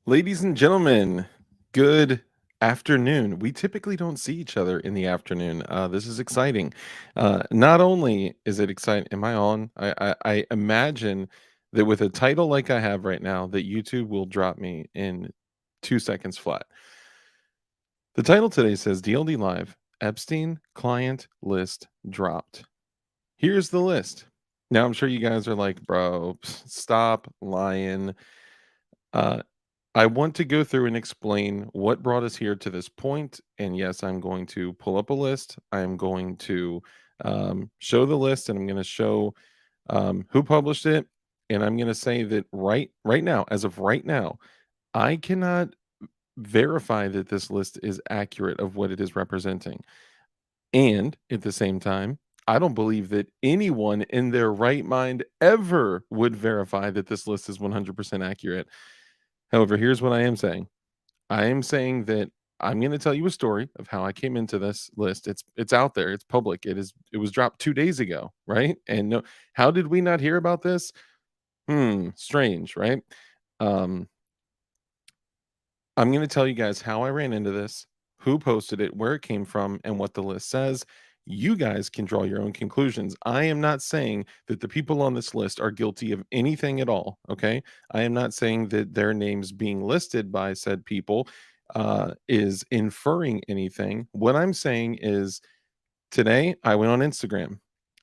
Ladies and gentlemen, good afternoon. We typically don't see each other in the afternoon. This is exciting. Not only is it exciting, am I on? I imagine that with a title like I have right now, that YouTube will drop me in 2 seconds flat. The title today says DLD Live Epstein client list dropped. Here's the list. Now, I'm sure you guys are like, bro, stop lying. Uh, I want to go through and explain what brought us here to this point. And yes, I'm going to pull up a list. I'm going to show the list, and I'm going to show who published it. And I'm going to say that right now, as of right now, I cannot verify that this list is accurate of what it is representing. And at the same time, I don't believe that anyone in their right mind ever would verify that this list is 100% accurate. However, here's what I am saying. I am saying that I'm going to tell you a story of how I came into this list. It's out there. It's public. It was dropped 2 days ago, right? And no, how did we not hear about this? Strange, right? Um I'm going to tell you guys how I ran into this, who posted it, where it came from, and what the list says. You guys can draw your own conclusions. I am not saying that the people on this list are guilty of anything at all. Okay. I am not saying that their names being listed by said people is inferring anything. What I'm saying is today I went on Instagram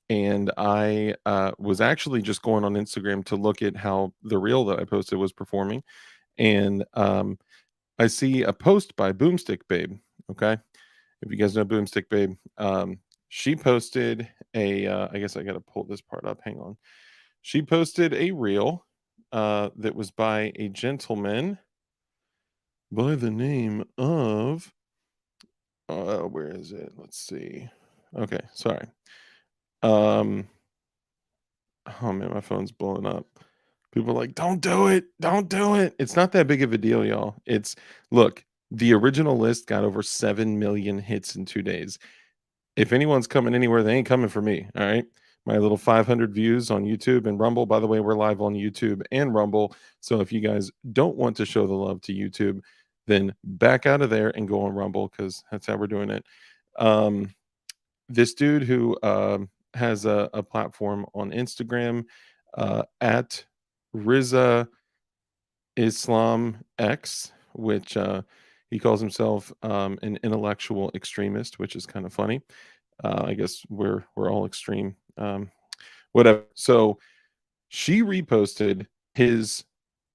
and I was actually just going on Instagram to look at how the reel that I posted was performing. And I see a post by Boomstick Babe. Okay, if you guys know Boomstick Babe, she posted a. I guess I got to pull this part up. Hang on. She posted a reel that was by a gentleman by the name of. Where is it? Let's see. Okay, sorry. Um. Oh man, my phone's blowing up. People are like, "Don't do it! Don't do it!" It's not that big of a deal, y'all. It's look. The original list got over 7 million hits in 2 days. If anyone's coming anywhere, they ain't coming for me. All right. My little 500 views on YouTube and Rumble. By the way, we're live on YouTube and Rumble. So if you guys don't want to show the love to YouTube, then back out of there and go on Rumble because that's how we're doing it. Um, this dude who has a platform on Instagram at Riza Islam X, which he calls himself an intellectual extremist, which is kind of funny. I guess we're all extreme. Whatever. So she reposted his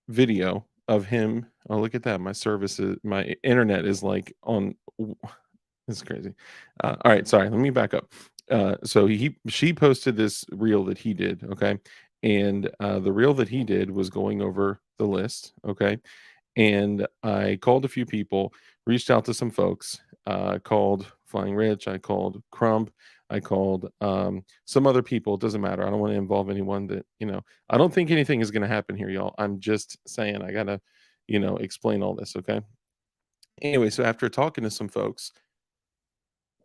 video of him. Oh, look at that! My internet is like on. This is crazy. All right, sorry. Let me back up. So she posted this reel that he did. Okay, and the reel that he did was going over the list. Okay, and I called a few people, reached out to some folks, called Flying Rich, I called Crump, I called some other people. It doesn't matter. I don't want to involve anyone that, I don't think anything is going to happen here, y'all. I'm just saying I got to, explain all this. Okay. Anyway, so after talking to some folks,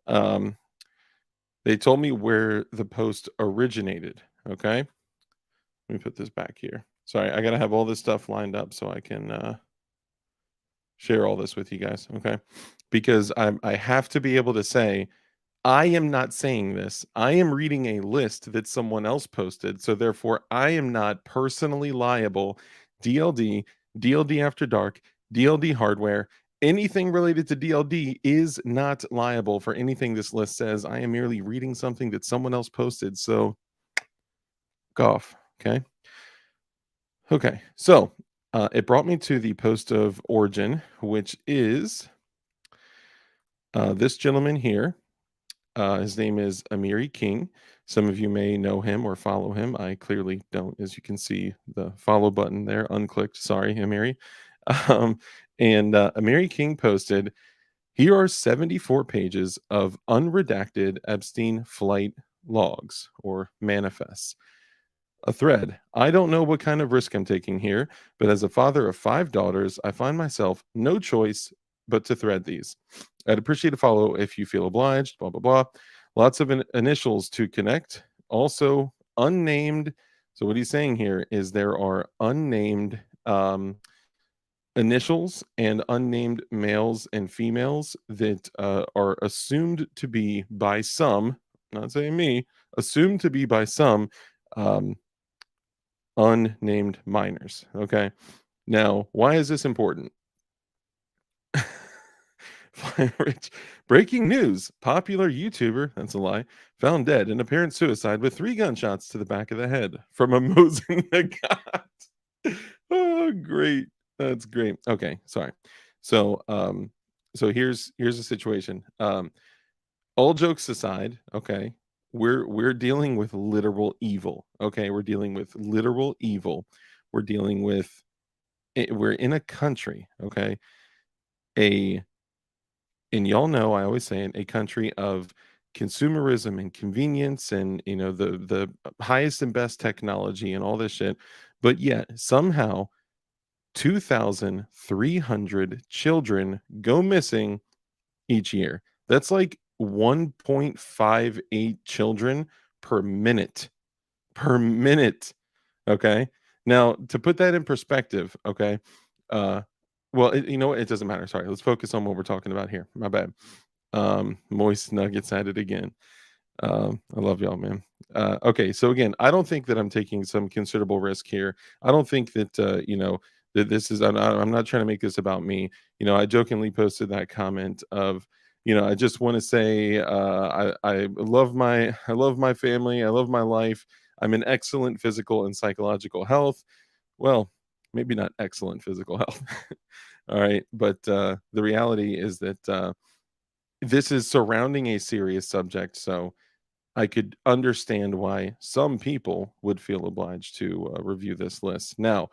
um, they told me where the post originated. Okay. Let me put this back here. Sorry, I got to have all this stuff lined up so I can share all this with you guys, okay? Because I have to be able to say, I am not saying this. I am reading a list that someone else posted, so therefore I am not personally liable. DLD, DLD After Dark, DLD Hardware, anything related to DLD is not liable for anything this list says. I am merely reading something that someone else posted, so off, okay? Okay, so it brought me to the post of origin, which is this gentleman here. His name is Amiri King. Some of you may know him or follow him. I clearly don't, as you can see the follow button there unclicked. Sorry, Amiri. Um, and Amiri King posted, here are 74 pages of unredacted Epstein flight logs or manifests. A thread. I don't know what kind of risk I'm taking here, but as a father of 5 daughters, I find myself no choice but to thread these. I'd appreciate a follow if you feel obliged, blah, blah, blah. Lots of initials to connect. Also, unnamed. So, what he's saying here is there are unnamed initials and unnamed males and females that are assumed to be by some, not saying me, assumed to be by some um, unnamed minors. Okay. Now, why is this important? Rich. Breaking news. Popular YouTuber, that's a lie, found dead in apparent suicide with 3 gunshots to the back of the head from a Mosin Nagant. Oh, great. That's great. Okay, sorry. So, so here's the situation. All jokes aside, okay, we're dealing with literal evil. Okay, we're dealing with literal evil. We're dealing with we're in a country, okay, a and y'all know I always say it, a country of consumerism and convenience and the highest and best technology and all this shit. But yet somehow 2,300 children go missing each year. That's like 1.58 children per minute. Per minute. Okay. Now, to put that in perspective, okay. Uh, well, you know what? It doesn't matter. Sorry. Let's focus on what we're talking about here. My bad. Moist Nuggets at it again. I love y'all, man. Okay, so again, I don't think that I'm taking some considerable risk here. I don't think that that this is. I'm not trying to make this about me. I jokingly posted that comment of, I just want to say, I love my family. I love my life. I'm in excellent physical and psychological health. Well, maybe not excellent physical health. All right, but the reality is that this is surrounding a serious subject, so I could understand why some people would feel obliged to review this list. Now,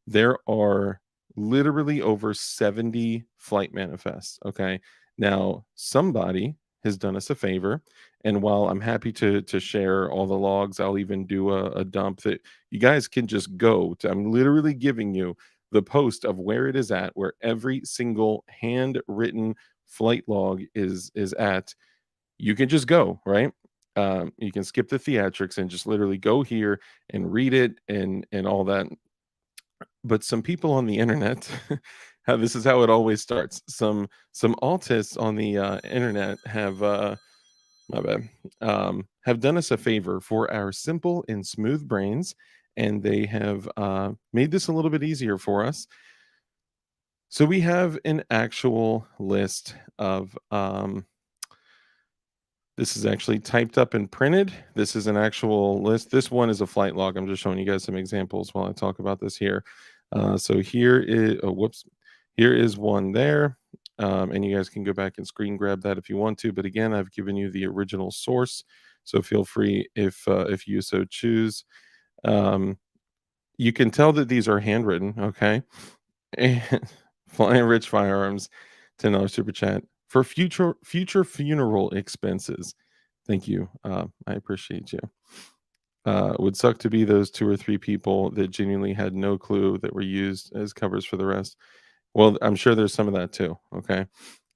there are literally over 70 flight manifests. Okay. Now, somebody has done us a favor. And while I'm happy to share all the logs, I'll even do a dump that you guys can just go to. I'm literally giving you the post of where it is at, where every single handwritten flight log is at. You can just go, right? You can skip the theatrics and just literally go here and read it and all that. But some people on the internet, how this is how it always starts. Some autists on the internet have my bad have done us a favor for our simple and smooth brains, and they have made this a little bit easier for us. So we have an actual list of this is actually typed up and printed. This is an actual list. This one is a flight log. I'm just showing you guys some examples while I talk about this here. So here is, oh, whoops, here is one there. And you guys can go back and screen grab that if you want to. But again, I've given you the original source. So feel free if you so choose. Um, you can tell that these are handwritten, okay? And Flying Rich Firearms, $10 super chat for future funeral expenses. Thank you. I appreciate you. Would suck to be those 2 or 3 people that genuinely had no clue that were used as covers for the rest. Well, I'm sure there's some of that too. Okay.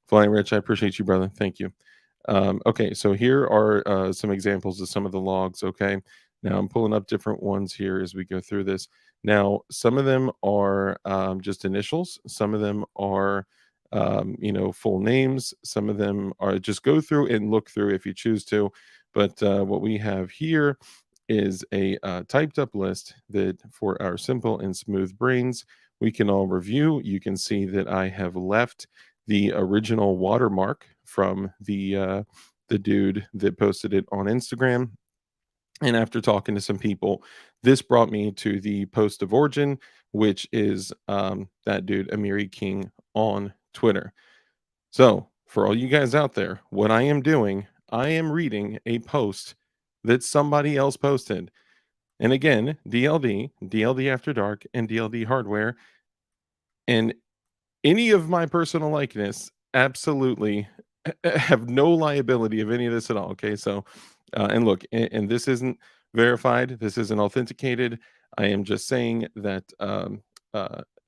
Flying Rich, I appreciate you, brother. Thank you. Okay, so here are some examples of some of the logs. Okay, now I'm pulling up different ones here as we go through this. Now, some of them are just initials, some of them are full names, some of them are just go through and look through if you choose to. But what we have here is a typed up list that for our simple and smooth brains we can all review. You can see that I have left the original watermark from the dude that posted it on Instagram. And after talking to some people, this brought me to the post of origin, which is that dude Amiri King on Twitter. So for all you guys out there, what I am doing, I am reading a post that somebody else posted. And again, DLD, DLD After Dark, and DLD Hardware, and any of my personal likeness, absolutely have no liability of any of this at all. Okay, so and look, and this isn't verified, this isn't authenticated. I am just saying that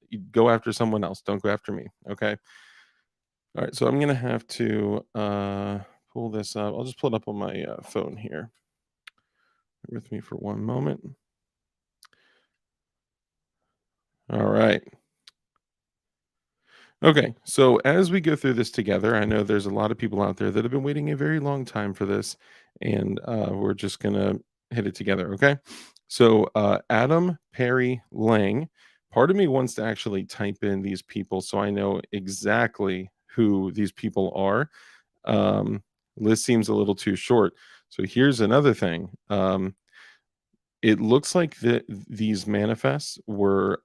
you go after someone else, don't go after me. Okay. All right, so I'm gonna have to pull this up. I'll just pull it up on my phone here. Bear with me for one moment. All right. Okay, so as we go through this together, I know there's a lot of people out there that have been waiting a very long time for this, and we're just gonna hit it together. Okay, so Adam Perry Lang. Part of me wants to actually type in these people so I know exactly who these people are. Um, List seems a little too short. So here's another thing. It looks like these manifests were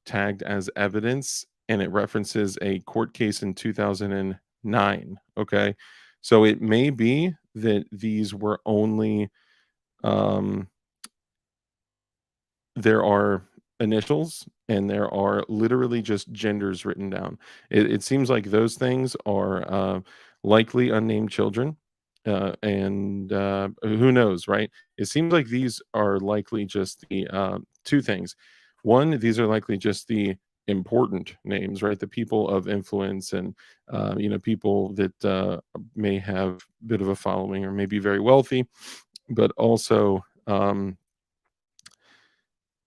tagged as evidence, and it references a court case in 2009. Okay, so it may be that these were only um, there are initials and there are literally just genders written down. It seems like those things are likely unnamed children. And who knows, right? It seems like these are likely just the two things. One, these are likely just the important names, right? The people of influence and, people that may have a bit of a following or may be very wealthy, but also,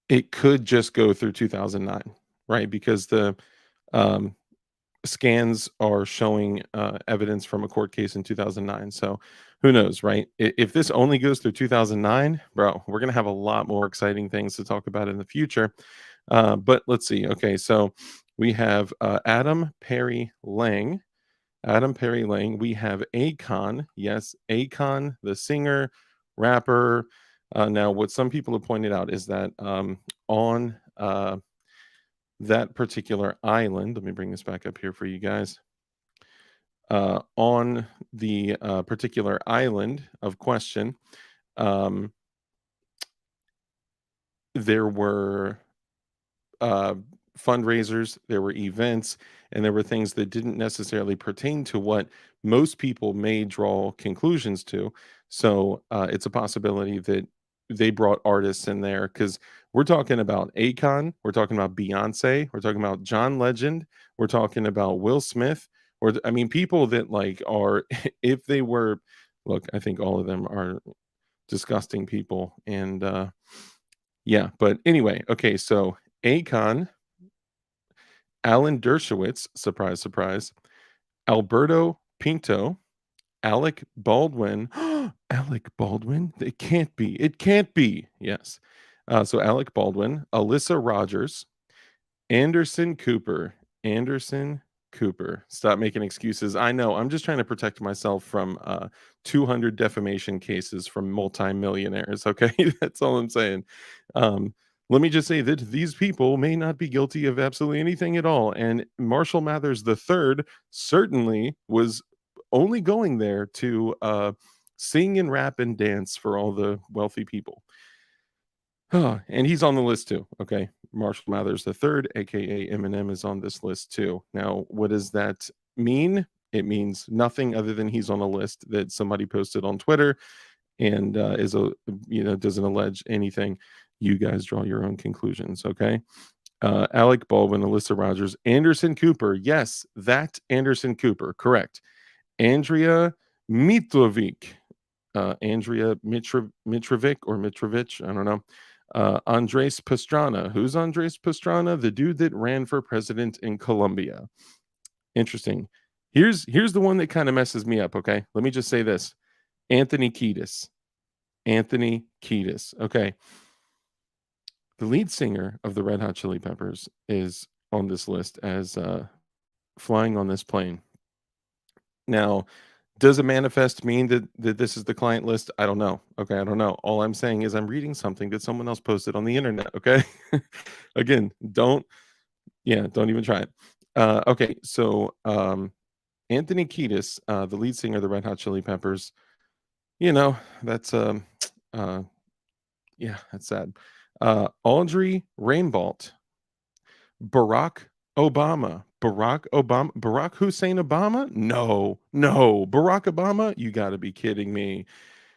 it could just go through 2009, right? Because the um, scans are showing evidence from a court case in 2009. So who knows, right? If this only goes through 2009, bro, we're going to have a lot more exciting things to talk about in the future. But let's see. Okay, so we have Adam Perry Lang. Adam Perry Lang. We have Akon. Yes, Akon, the singer, rapper. Now, what some people have pointed out is that on that particular island, let me bring this back up here for you guys. On the particular island of question, um, there were uh, fundraisers, there were events, and there were things that didn't necessarily pertain to what most people may draw conclusions to. So it's a possibility that they brought artists in there because we're talking about Akon, we're talking about Beyonce, we're talking about John Legend, we're talking about Will Smith, or I mean, people that like are, if they were, look, I think all of them are disgusting people, and yeah, but anyway, okay, so Akon, Alan Dershowitz, surprise, surprise, Alberto Pinto, Alec Baldwin. Alec Baldwin? It can't be. It can't be. Yes. So Alec Baldwin, Alyssa Rogers, Anderson Cooper. Anderson Cooper. Stop making excuses. I know. I'm just trying to protect myself from 200 defamation cases from multimillionaires. Okay. That's all I'm saying. Um, let me just say that these people may not be guilty of absolutely anything at all. And Marshall Mathers III certainly was only going there to sing and rap and dance for all the wealthy people. And he's on the list too. Okay. Marshall Mathers III, aka Eminem, is on this list too. Now, what does that mean? It means nothing other than he's on a list that somebody posted on Twitter and doesn't allege anything. You guys draw your own conclusions. Okay. Alec Baldwin, Alyssa Rogers, Anderson Cooper. Yes, that Anderson Cooper. Correct. Andrea Mitrovic. Andrea Mitrovic or Mitrovic. I don't know. Andres Pastrana. Who's Andres Pastrana? The dude that ran for president in Colombia. Interesting. Here's the one that kind of messes me up. Okay, let me just say this: Anthony Kiedis. Anthony Kiedis. Okay, the lead singer of the Red Hot Chili Peppers is on this list as flying on this plane. Now, does a manifest mean that this is the client list? I don't know. Okay, I don't know. All I'm saying is I'm reading something that someone else posted on the internet. Okay, again, don't even try it. Okay, so Anthony Kiedis, the lead singer of the Red Hot Chili Peppers, that's uh, yeah, that's sad. Audrey Rainbolt, Barack Obama. Barack Hussein Obama? No, no. Barack Obama? You got to be kidding me.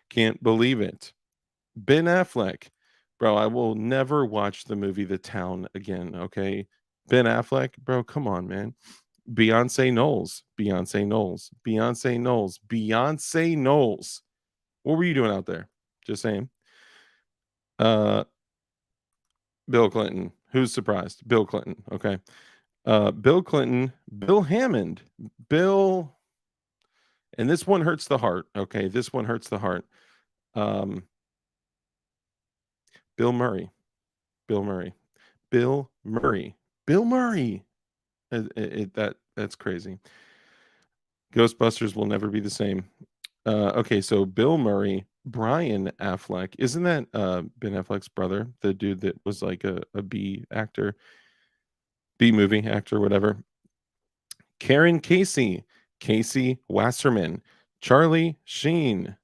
Can't believe it. Ben Affleck. Bro, I will never watch the movie The Town again, okay? Ben Affleck, bro, come on, man. Beyonce Knowles. Beyonce Knowles. Beyonce Knowles. Beyonce Knowles. What were you doing out there? Just saying. Uh Bill Clinton. Who's surprised? Bill Clinton. Okay. Bill Clinton, Bill Hammond, Bill, and this one hurts the heart. Okay, this one hurts the heart. Um, Bill Murray, Bill Murray, Bill Murray, Bill Murray. That's crazy. Ghostbusters will never be the same. Okay, so Bill Murray, Brian Affleck, isn't that Ben Affleck's brother, the dude that was like a B actor, B movie actor, whatever? Karen Casey, Casey Wasserman, Charlie Sheen.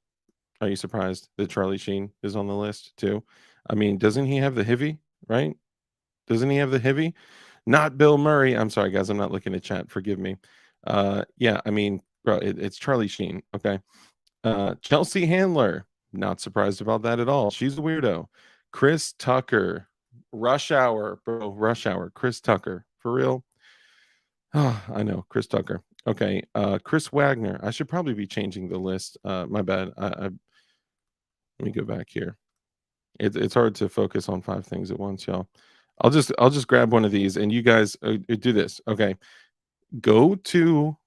Are you surprised that Charlie Sheen is on the list too? I mean, doesn't he have the Hivy, right? Doesn't he have the Hivy? Not Bill Murray. I'm sorry, guys. I'm not looking at chat. Forgive me. Yeah, I mean, bro, it's Charlie Sheen. Okay. Chelsea Handler. Not surprised about that at all. She's a weirdo. Chris Tucker. Rush Hour, bro. Rush Hour. Chris Tucker. For real. Oh, I know. Chris Tucker. Okay. Chris Wagner. I should probably be changing the list. My bad. Let me go back here. It's hard to focus on 5 things at once, y'all. I'll just grab one of these and you guys do this. Okay. Go to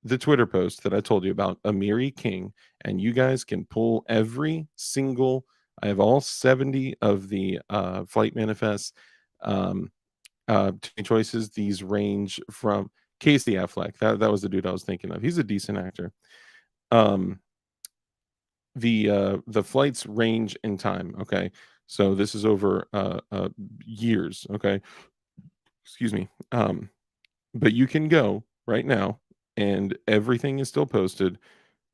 the Twitter post that I told you about, Amiri King, and you guys can pull every single. I have all 70 of the flight manifests. 2 choices. These range from Casey Affleck. That was the dude I was thinking of. He's a decent actor. The flights range in time. Okay, so this is over years. Okay, excuse me. But you can go right now, and everything is still posted.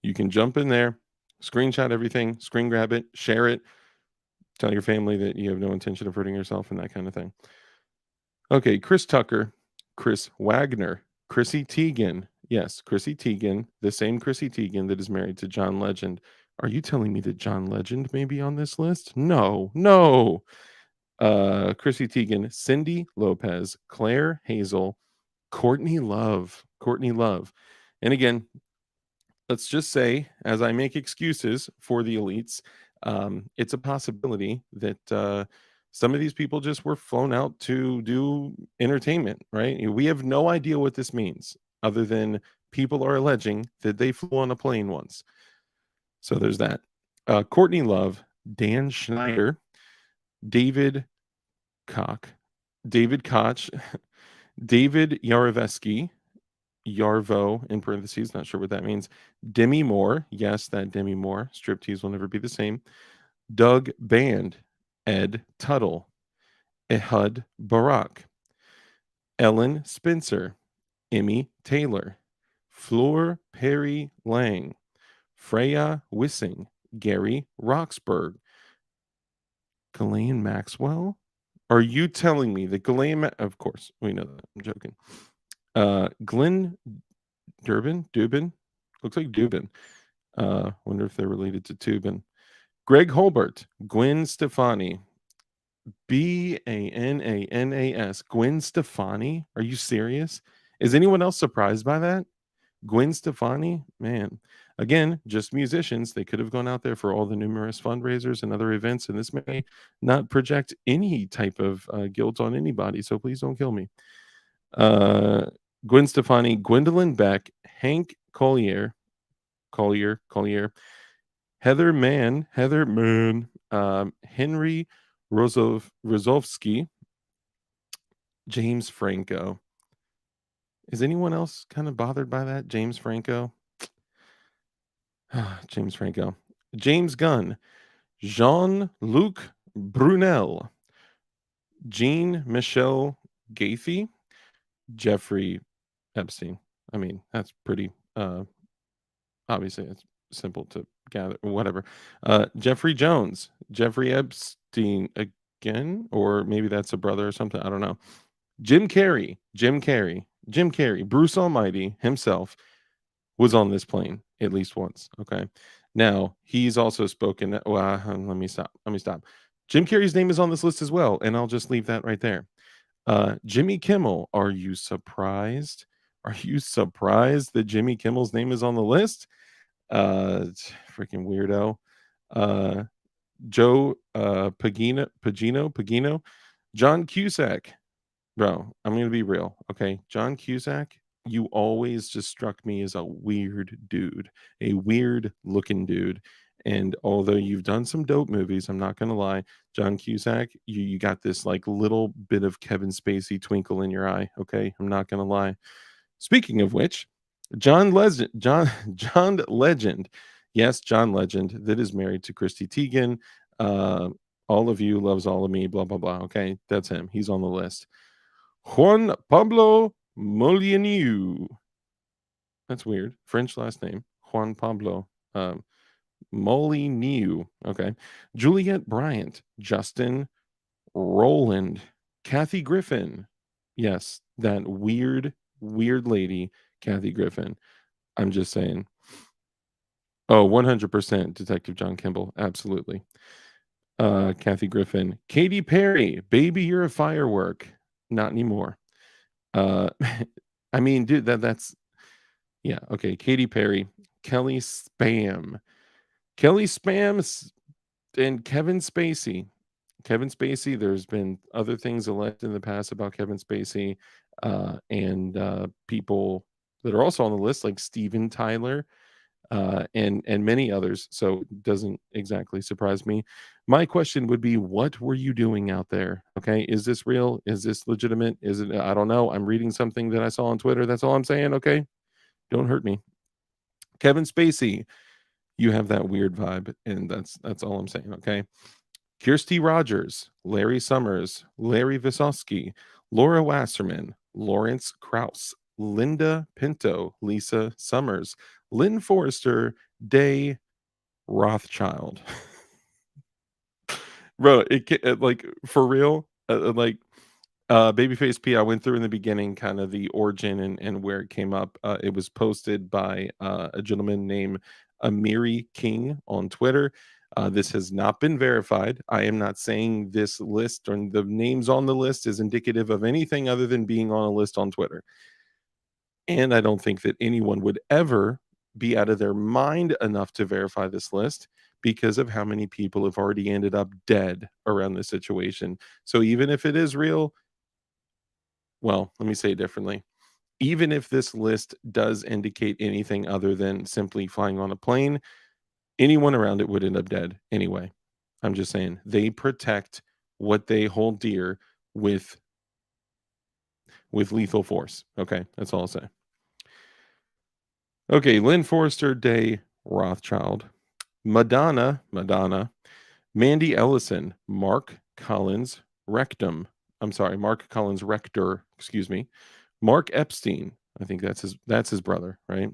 You can jump in there, screenshot everything, screen grab it, share it, tell your family that you have no intention of hurting yourself and that kind of thing. Okay, Chris Tucker, Chris Wagner, Chrissy Teigen. Yes, Chrissy Teigen, the same Chrissy Teigen that is married to John Legend. Are you telling me that John Legend may be on this list? No, no. Chrissy Teigen, Cindy Lopez, Claire Hazel, Courtney Love. Courtney Love. And again, let's just say, as I make excuses for the elites, it's a possibility that some of these people just were flown out to do entertainment, right? We have no idea what this means, other than people are alleging that they flew on a plane once. So there's that. Courtney Love, Dan Schneider, David Koch, David Koch, David Yarovesky, Yarvo in parentheses, not sure what that means. Demi Moore, yes, that Demi Moore. Striptease will never be the same. Doug Band, Ed Tuttle, Ehud Barak, Ellen Spencer, Emmy Taylor, Fleur Perry Lang, Freya Wissing, Gary Roxburgh, Ghislaine Maxwell. Are you telling me that Ghislaine? Of course, we know that. I'm joking. Glenn Dubin, looks like Dubin. Wonder if they're related to Tubin. Greg Holbert, Gwen Stefani, Bananas, Gwen Stefani. Are you serious? Is anyone else surprised by that? Gwen Stefani, man. Again, just musicians. They could have gone out there for all the numerous fundraisers and other events, and this may not project any type of guilt on anybody. So please don't kill me. Gwen Stefani, Gwendolyn Beck, Hank Collier, Heather Mann, Henry Rozovsky, James Franco. Is anyone else kind of bothered by that? James Franco. James Franco. James Gunn, Jean-Luc Brunel, Jean Michelle Gaethje, Jeffrey Epstein. I mean, that's pretty obviously it's simple to gather, whatever. Jeffrey Jones, Jeffrey Epstein again, or maybe that's a brother or something. I don't know. Jim Carrey, Bruce Almighty himself was on this plane at least once. Okay. Now he's also spoken. Well, let me stop. Jim Carrey's name is on this list as well, and I'll just leave that right there. Jimmy Kimmel, are you surprised? Are you surprised that Jimmy Kimmel's name is on the list? Freaking weirdo. Joe Pagino, John Cusack, Bro, I'm gonna be real, okay? John Cusack, you always just struck me as a weird dude, a weird looking dude. And although you've done some dope movies, I'm not gonna lie, John Cusack, you got this like little bit of Kevin Spacey twinkle in your eye, okay? I'm not gonna lie. Speaking of which, John Legend, yes, John Legend, that is married to Christy Teigen. Uh, all of you loves all of me, blah blah blah. Okay, that's him. He's on the list. Juan Pablo Molyneux. That's weird. French last name. Juan Pablo Molyneux. Okay. Juliette Bryant. Justin Roland. Kathy Griffin. Yes, that weird lady, Kathy Griffin. I'm just saying. Oh, 100% Detective John Kimball. Absolutely. Kathy Griffin. Katy Perry. Baby, you're a firework. Not anymore. Uh, I mean, dude, that's yeah, okay. Katy Perry, Kelly Spam, Kelly Spam, and Kevin Spacey. Kevin Spacey. There's been other things alleged in the past about Kevin Spacey, and people that are also on the list, like Steven Tyler, and many others. So it doesn't exactly surprise me. My question would be, what were you doing out there? Okay, is this real? Is this legitimate? Is it? I don't know. I'm reading something that I saw on Twitter. That's all I'm saying. Okay, don't hurt me. Kevin Spacey, you have that weird vibe, and that's all I'm saying. Okay, Kirsty Rogers, Larry Summers, Larry Visosky, Laura Wasserman, Lawrence Krauss, Linda Pinto, Lisa Summers, Lynn Forrester, Day Rothschild. Bro, like for real, like Babyface P, I went through in the beginning kind of the origin and where it came up. It was posted by a gentleman named Amiri King on Twitter. This has not been verified. I am not saying this list or the names on the list is indicative of anything other than being on a list on Twitter. And I don't think that anyone would ever be out of their mind enough to verify this list because of how many people have already ended up dead around this situation. So even if it is real, well, let me say it differently. Even if this list does indicate anything other than simply flying on a plane, anyone around it would end up dead anyway. I'm just saying they protect what they hold dear with lethal force. Okay, that's all I'll say. Okay, Lynn Forrester Day Rothschild, Madonna, Mandy Ellison, Mark Collins Rectum. I'm sorry, Mark Collins Rector, excuse me. Mark Epstein. I think that's his brother, right?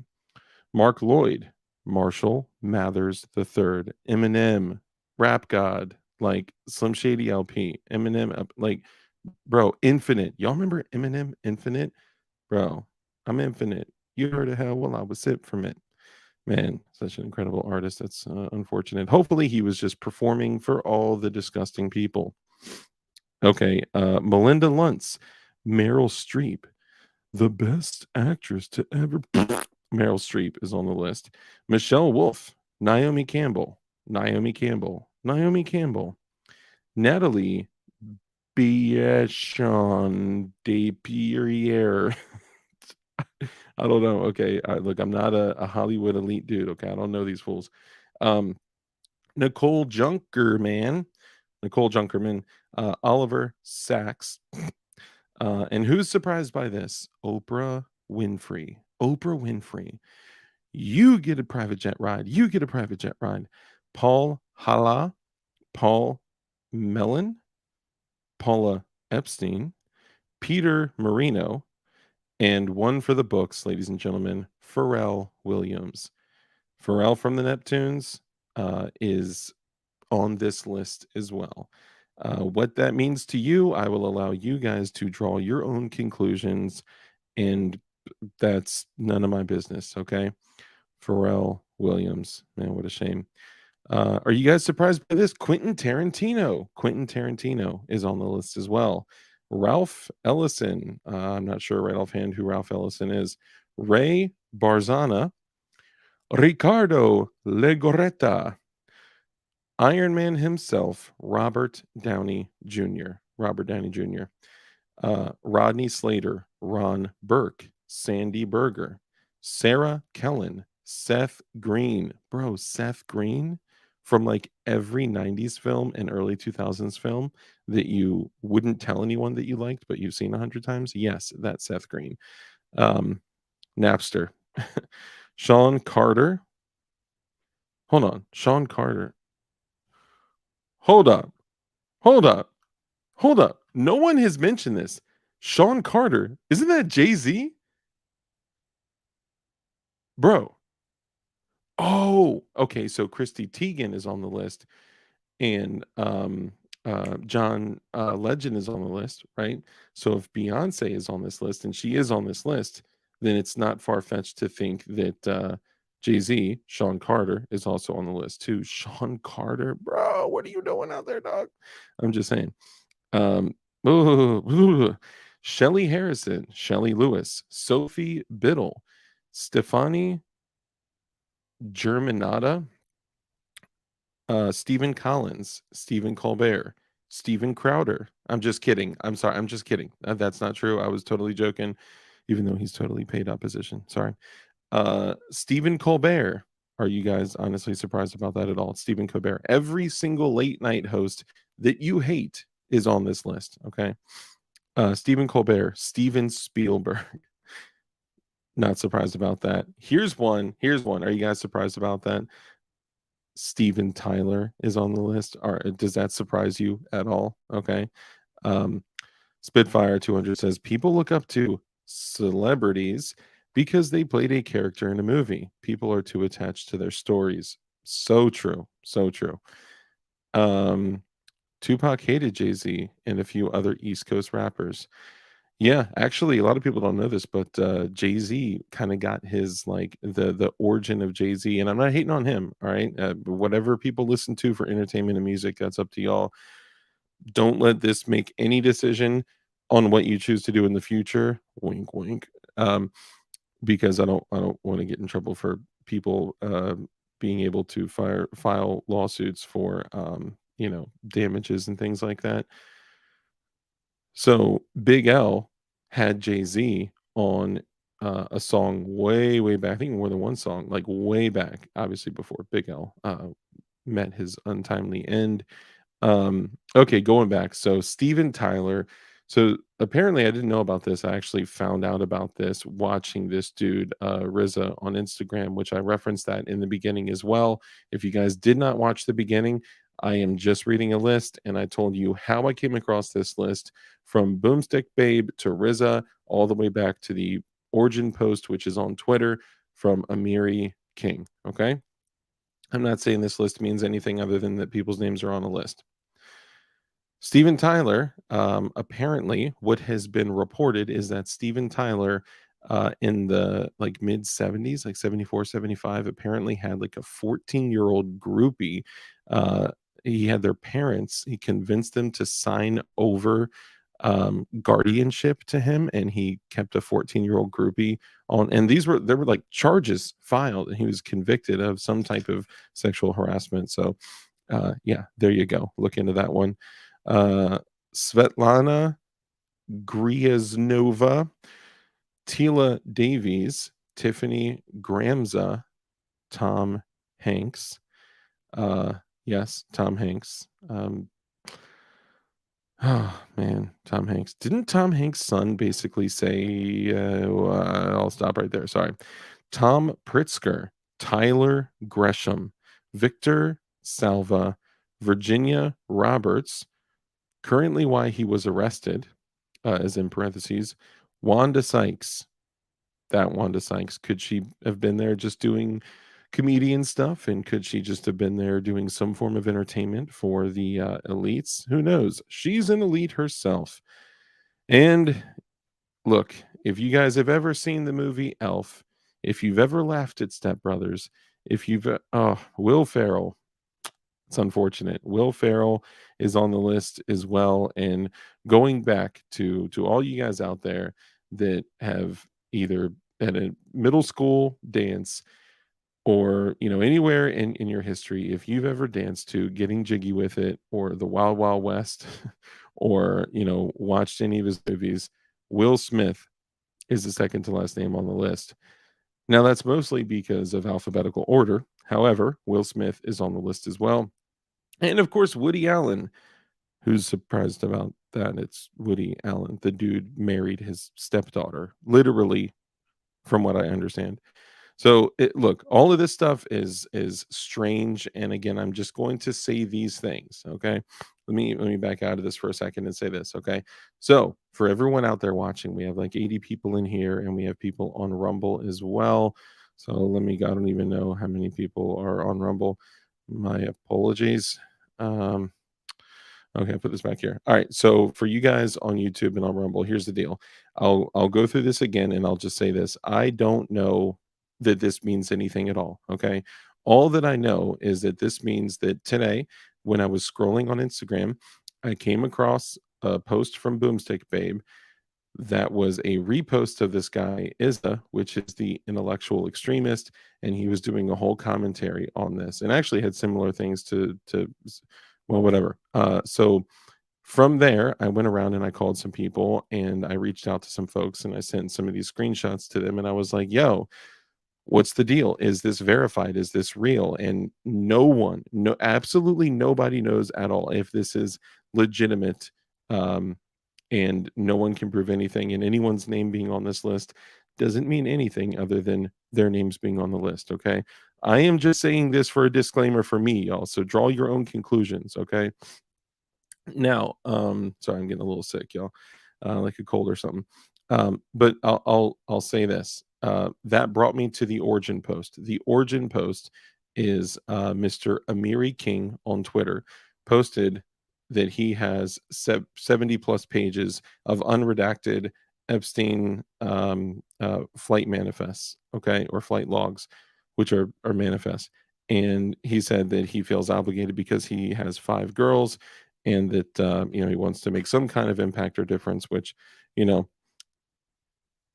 Mark Lloyd, Marshall Mathers III, Eminem, Rap God, like Slim Shady LP, Eminem, like, bro, Infinite. Y'all remember Eminem Infinite? Bro, I'm infinite. You heard of hell? Well, I was sip from it. Man, such an incredible artist. That's unfortunate. Hopefully, he was just performing for all the disgusting people. Okay, Melinda Luntz, Meryl Streep, the best actress to ever. Meryl Streep is on the list. Michelle Wolf, Naomi Campbell, Natalie Biechon de Pierre. I don't know. Okay, look, I'm not a Hollywood elite dude. Okay, I don't know these fools. Um, Nicole Junkerman, Nicole Junkerman, Oliver Sacks, and who's surprised by this? Oprah Winfrey. Oprah Winfrey. You get a private jet ride. You get a private jet ride. Paul Hala, Paul Mellon, Paula Epstein, Peter Marino, and one for the books, ladies and gentlemen, Pharrell Williams. Pharrell from the Neptunes is on this list as well. What that means to you, I will allow you guys to draw your own conclusions, and that's none of my business, okay? Pharrell Williams. Man, what a shame. Are you guys surprised by this? Quentin Tarantino. Quentin Tarantino is on the list as well. Ralph Ellison. I'm not sure right offhand who Ralph Ellison is. Ray Barzana. Ricardo Legoretta. Iron Man himself, Robert Downey Jr. Robert Downey Jr. Rodney Slater, Ron Burke, Sandy Berger, Sarah Kellen, Seth Green. Bro, Seth Green from like every 90s film and early 2000s film that you wouldn't tell anyone that you liked, but you've seen 100 times. Yes, that's Seth Green. Um, Napster. Sean Carter. Hold on. Sean Carter. Hold up. Hold up. Hold up. No one has mentioned this. Sean Carter. Isn't that Jay-Z? Bro. Oh, okay. So Christy Teigen is on the list, and John Legend is on the list, right? So if Beyonce is on this list, and she is on this list, then it's not far fetched to think that Jay Z, Sean Carter, is also on the list too. Sean Carter, bro, what are you doing out there, dog? I'm just saying. Um, Shelly Harrison, Shelly Lewis, Sophie Biddle, Stefani Germanata, Stephen Collins, Stephen Colbert, Stephen Crowder. I'm just kidding. I'm sorry. I'm just kidding. That's not true. I was totally joking, even though he's totally paid opposition. Sorry. Stephen Colbert. Are you guys honestly surprised about that at all? Stephen Colbert. Every single late night host that you hate is on this list. Okay. Stephen Colbert, Steven Spielberg. Not surprised about that. Here's one. Here's one. Are you guys surprised about that? Steven Tyler is on the list. Does that surprise you at all? Okay. Um, Spitfire 200 says people look up to celebrities because they played a character in a movie. People are too attached to their stories. So true. So true. Um, Tupac hated Jay-Z and a few other East Coast rappers. Yeah, actually, a lot of people don't know this, but Jay-Z kind of got his like the origin of Jay-Z, and I'm not hating on him. All right, whatever people listen to for entertainment and music, that's up to y'all. Don't let this make any decision on what you choose to do in the future. Wink, wink. Um, because I don't want to get in trouble for people being able to file lawsuits for damages and things like that. So Big L had Jay-Z on a song way, way back. I think more than one song, like way back, obviously before Big L met his untimely end. Okay, going back. So Steven Tyler. So apparently I didn't know about this. I actually found out about this watching this dude, RZA on Instagram, which I referenced that in the beginning as well. If you guys did not watch the beginning, I am just reading a list and I told you how I came across this list from Boomstick Babe to RZA, all the way back to the origin post, which is on Twitter from Amiri King. Okay. I'm not saying this list means anything other than that people's names are on a list. Steven Tyler, apparently, what has been reported is that Steven Tyler, in the like mid 70s, like 74, 75, apparently had like a 14-year-old groupie. Uh, he had their parents, he convinced them to sign over guardianship to him, and he kept a 14-year-old groupie on. And there were like charges filed, and he was convicted of some type of sexual harassment. So, yeah, there you go. Look into that one. uh, Svetlana Gryaznova, Tila Davies, Tiffany Gramza, Tom Hanks. Uh, yes, Tom Hanks. Oh man, Tom Hanks. Didn't Tom Hanks' son basically say, I'll stop right there. Sorry. Tom Pritzker, Tyler Gresham, Victor Salva, Virginia Roberts, currently why he was arrested, as in parentheses, Wanda Sykes. That Wanda Sykes. Could she have been there just doing comedian stuff? And could she just have been there doing some form of entertainment for the elites? Who knows? She's an elite herself. And look, if you guys have ever seen the movie Elf, if you've ever laughed at Step Brothers, if you've, Will Ferrell, it's unfortunate. Will Ferrell is on the list as well. And going back to all you guys out there that have either at a middle school dance or anywhere in your history, if you've ever danced to Getting Jiggy with It or the Wild Wild West or, watched any of his movies, Will Smith is the second to last name on the list. Now, that's mostly because of alphabetical order. However, Will Smith is on the list as well. And of course, Woody Allen. Who's surprised about that? It's Woody Allen. The dude married his stepdaughter, literally, from what I understand. So, look, all of this stuff is strange, and again, I'm just going to say these things, okay? Let me back out of this for a second and say this, okay? So, for everyone out there watching, we have like 80 people in here, and we have people on Rumble as well. So, I don't even know how many people are on Rumble. My apologies. Um, Okay, I'll put this back here. All right. So for you guys on YouTube and on Rumble, here's the deal. I'll go through this again and I'll just say this. I don't know that this means anything at all. Okay. All that I know is that this means that today, when I was scrolling on Instagram, I came across a post from Boomstick Babe that was a repost of this guy, Izza, which is the intellectual extremist, and he was doing a whole commentary on this and actually had similar things well, whatever. So from there, I went around and I called some people and I reached out to some folks and I sent some of these screenshots to them and I was like, yo, what's the deal? Is this verified? Is this real? And no one, no, absolutely nobody knows at all if this is legitimate. Um, and no one can prove anything. And anyone's name being on this list doesn't mean anything other than their names being on the list. Okay. I am just saying this for a disclaimer for me, y'all. So draw your own conclusions. Okay. Now, sorry, I'm getting a little sick, y'all, like a cold or something. But I'll say this. That brought me to the origin post. The origin post is Mr. Amiri King on Twitter posted that he has 70 plus pages of unredacted Epstein flight manifests, okay, or flight logs, which are manifests. And he said that he feels obligated because he has 5 girls and that he wants to make some kind of impact or difference, which you know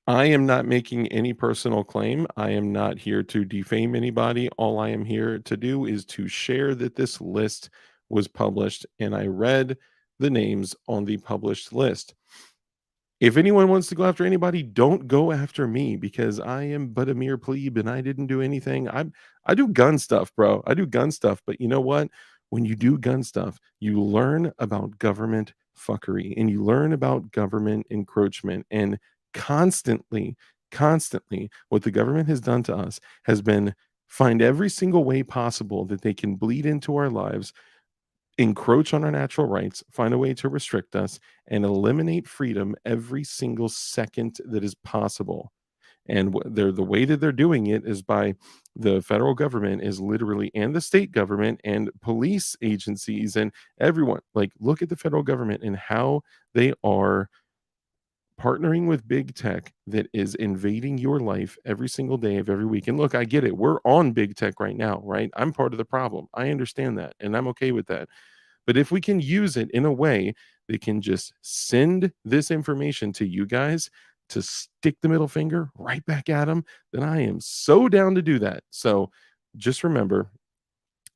I am not making any personal claim. I am not here to defame anybody. All I am here to do is to share that this list was published and I read the names on the published list. If anyone wants to go after anybody, don't go after me because I am but a mere plebe and I didn't do anything. I do gun stuff, bro. I do gun stuff, but you know what? When you do gun stuff, you learn about government fuckery and you learn about government encroachment and constantly what the government has done to us has been find every single way possible that they can bleed into our lives, encroach on our natural rights, find a way to restrict us, and eliminate freedom every single second that is possible. And the way that they're doing it is by the federal government is literally and the state government and police agencies and everyone. Like, look at the federal government and how they are partnering with big tech that is invading your life every single day of every week. And look, I get it. We're on big tech right now, right? I'm part of the problem. I understand that, and I'm okay with that. But if we can use it in a way that can just send this information to you guys to stick the middle finger right back at them, then I am so down to do that. So just remember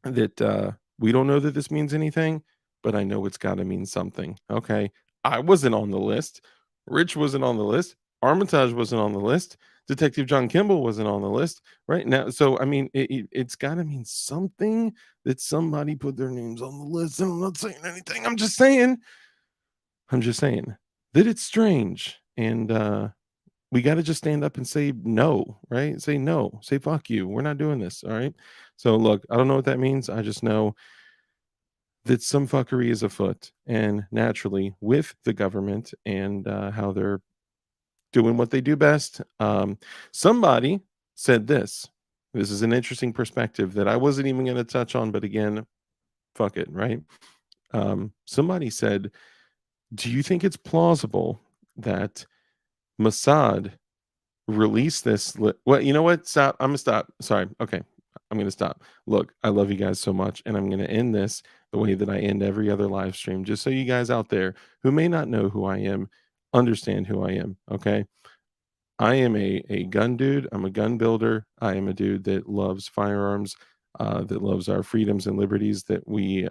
that we don't know that this means anything, but I know it's got to mean something. Okay. I wasn't on the list. Rich wasn't on the list. Armitage wasn't on the list. Detective John Kimball wasn't on the list right now. So, I mean, it's got to mean something that somebody put their names on the list. And I'm not saying anything. I'm just saying that it's strange. And we got to just stand up and say no, right? Say no, say fuck you. We're not doing this. All right. So, look, I don't know what that means. I just know that some fuckery is afoot and naturally with the government and how they're doing what they do best. Somebody said this. This is an interesting perspective that I wasn't even going to touch on, but again, fuck it, right? Somebody said, do you think it's plausible that Mossad released this? Well, you know what? Stop. I'm going to stop. Sorry. Okay. I'm going to stop. Look, I love you guys so much. And I'm going to end this the way that I end every other live stream, just so you guys out there who may not know who I am understand who I am. Okay. I am a gun dude. I'm a gun builder. I am a dude that loves firearms, that loves our freedoms and liberties that we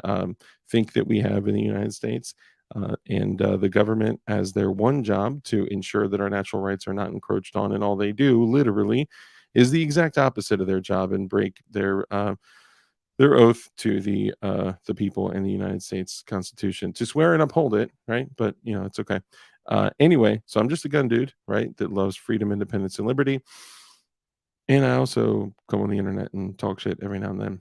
think that we have in the United States. And the government has their one job to ensure that our natural rights are not encroached on, and all they do, literally, is the exact opposite of their job and break their oath to the people in the United States Constitution to swear and uphold it, right? But it's okay. Anyway, so I'm just a gun dude, right? That loves freedom, independence, and liberty. And I also go on the internet and talk shit every now and then.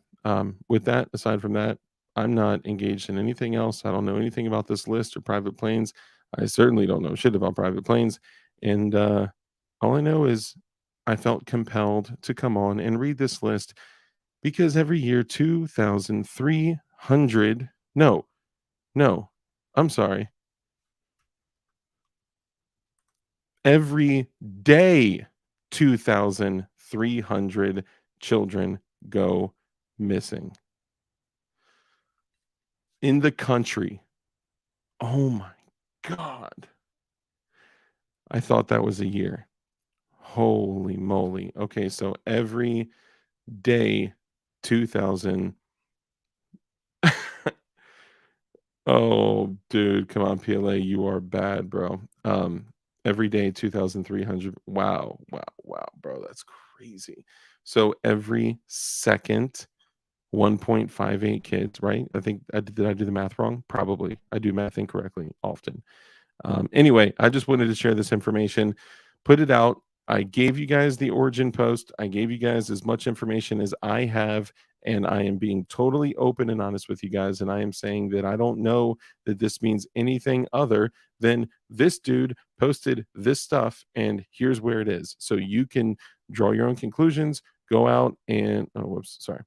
With that, aside from that, I'm not engaged in anything else. I don't know anything about this list or private planes. I certainly don't know shit about private planes. And all I know is I felt compelled to come on and read this list because every year, 2,300, no, I'm sorry, every day, 2,300 children go missing in the country. Oh my God. I thought that was a year. Holy moly. Okay, so every day, 2,000. Oh, dude, come on, PLA, you are bad, bro. Every day, 2,300. Wow, wow, wow, bro, that's crazy. So every second, 1.58 kids, right? I think did I do the math wrong? Probably. I do math incorrectly often. Anyway, I just wanted to share this information, put it out. I gave you guys the origin post. I gave you guys as much information as I have, and I am being totally open and honest with you guys. And I am saying that I don't know that this means anything other than this dude posted this stuff, and here's where it is. So you can draw your own conclusions, go out and, oh, whoops, sorry.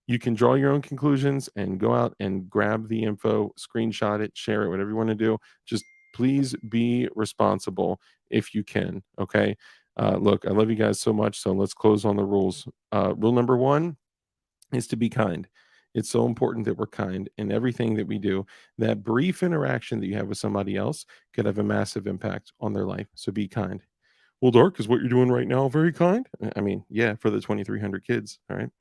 You can draw your own conclusions and go out and grab the info, screenshot it, share it, whatever you want to do. Just please be responsible if you can. Okay. Look, I love you guys so much. So let's close on the rules. Rule number one is to be kind. It's so important that we're kind in everything that we do. That brief interaction that you have with somebody else could have a massive impact on their life. So be kind. Well, Dark, is what you're doing right now very kind? I mean, yeah, for the 2,300 kids. All right.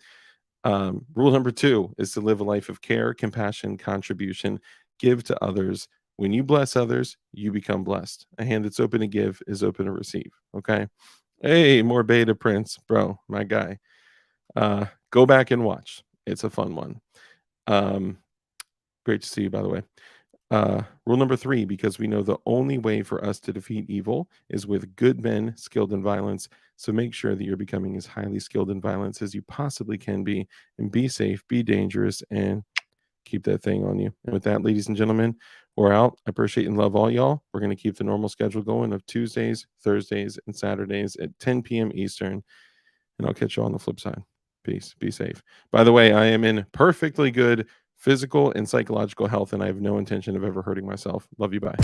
Rule number two is to live a life of care, compassion, contribution, give to others. When you bless others, you become blessed. A hand that's open to give is open to receive. Okay. Hey, more beta Prince, bro, my guy. Go back and watch. It's a fun one. Great to see you, by the way. Rule number three, because we know the only way for us to defeat evil is with good men skilled in violence. So make sure that you're becoming as highly skilled in violence as you possibly can be, and be safe, be dangerous, and keep that thing on you. And with that, ladies and gentlemen, we're out. I appreciate and love all y'all. We're going to keep the normal schedule going of Tuesdays, Thursdays, and Saturdays at 10 p.m. Eastern. And I'll catch you on the flip side. Peace. Be safe. By the way, I am in perfectly good physical and psychological health, and I have no intention of ever hurting myself. Love you. Bye.